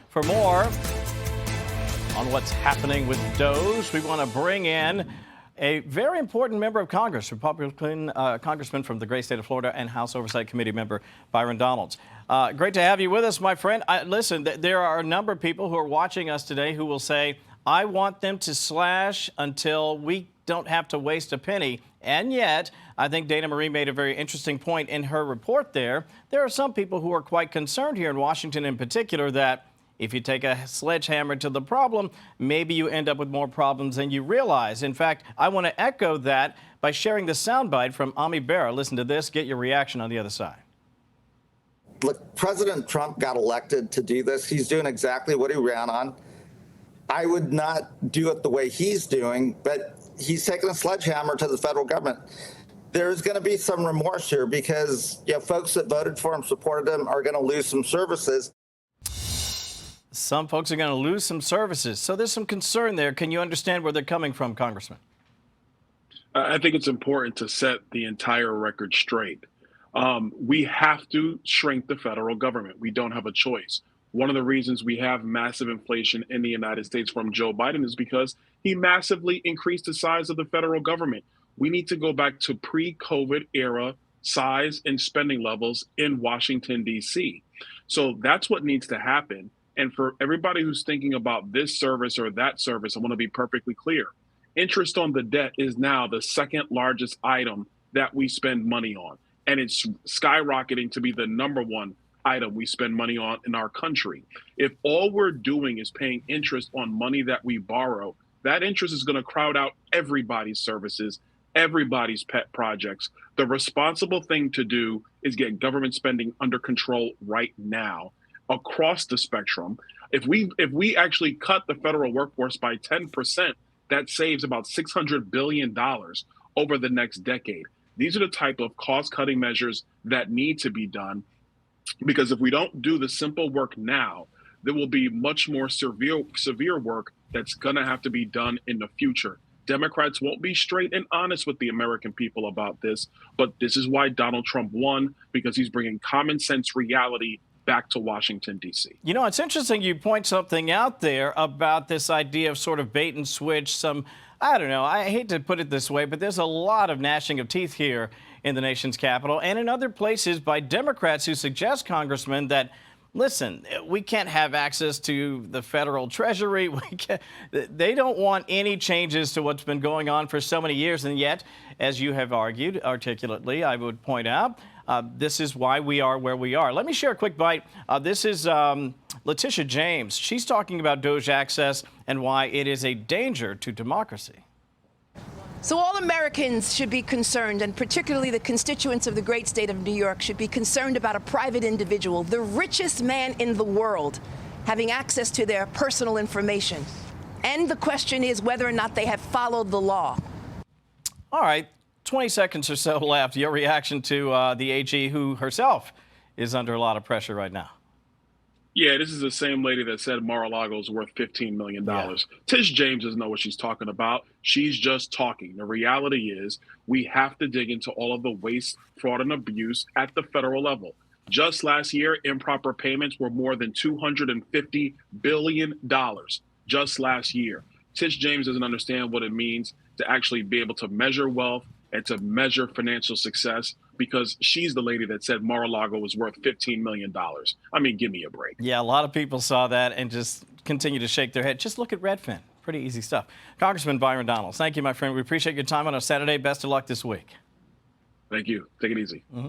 For more on what's happening with Doge, we want to bring in a very important member of Congress, Republican congressman from the great state of Florida and House Oversight Committee member Byron Donalds. Great to have you with us, my friend. Listen, there are a number of people who are watching us today who will say, I want them to slash until we don't have to waste a penny. And yet, I think Dana Marie made a very interesting point in her report there. There are some people who are quite concerned here in Washington in particular that if you take a sledgehammer to the problem, maybe you end up with more problems than you realize. In fact, I want to echo that by sharing the soundbite from Ami Bera. Listen to this. Get your reaction on the other side. Look, President Trump got elected to do this. He's doing exactly what he ran on. I would not do it the way he's doing, but he's taking a sledgehammer to the federal government. There's going to be some remorse here because folks that voted for him, supported him, are going to lose some services. Some folks are going to lose some services. So there's some concern there. Can you understand where they're coming from, Congressman? I think it's important to set the entire record straight. We have to shrink the federal government. We don't have a choice. One of the reasons we have massive inflation in the United States from Joe Biden is because he massively increased the size of the federal government. We need to go back to pre-COVID era size and spending levels in Washington, D.C. So that's what needs to happen. And for everybody who's thinking about this service or that service, I want to be perfectly clear. Interest on the debt is now the second largest item that we spend money on. And it's skyrocketing to be the number one item we spend money on in our country. If all we're doing is paying interest on money that we borrow, that interest is going to crowd out everybody's services, everybody's pet projects. The responsible thing to do is get government spending under control right now across the spectrum. If we actually cut the federal workforce by 10%, that saves about $600 billion over the next decade. These are the type of cost-cutting measures that need to be done, because if we don't do the simple work now, there will be much more severe work that's going to have to be done in the future. Democrats won't be straight and honest with the American people about this, but this is why Donald Trump won, because he's bringing common sense reality back to Washington, D.C. You know, it's interesting you point something out there about this idea of sort of bait and switch. I don't know, I hate to put it this way, but there's a lot of gnashing of teeth here in the nation's capital and in other places by Democrats who suggest, Congressman, that, listen, we can't have access to the federal treasury. They don't want any changes to what's been going on for so many years. And yet, as you have argued articulately, I would point out, this is why we are where we are. Let me share a quick bite. This is Letitia James. She's talking about Doge access and why it is a danger to democracy. So all Americans should be concerned, and particularly the constituents of the great state of New York should be concerned about a private individual, the richest man in the world, having access to their personal information. And the question is whether or not they have followed the law. All right. 20 seconds or so left. Your reaction to the AG, who herself is under a lot of pressure right now. Yeah, this is the same lady that said Mar-a-Lago is worth $15 million. Yeah. Tish James doesn't know what she's talking about. She's just talking. The reality is we have to dig into all of the waste, fraud, and abuse at the federal level. Just last year, improper payments were more than $250 billion. Just last year. Tish James doesn't understand what it means to actually be able to measure wealth and to measure financial success, because she's the lady that said Mar-a-Lago was worth $15 million. I mean, give me a break. Yeah, a lot of people saw that and just continue to shake their head. Just look at Redfin. Pretty easy stuff. Congressman Byron Donalds, thank you, my friend. We appreciate your time on a Saturday. Best of luck this week. Thank you. Take it easy. Mm-hmm.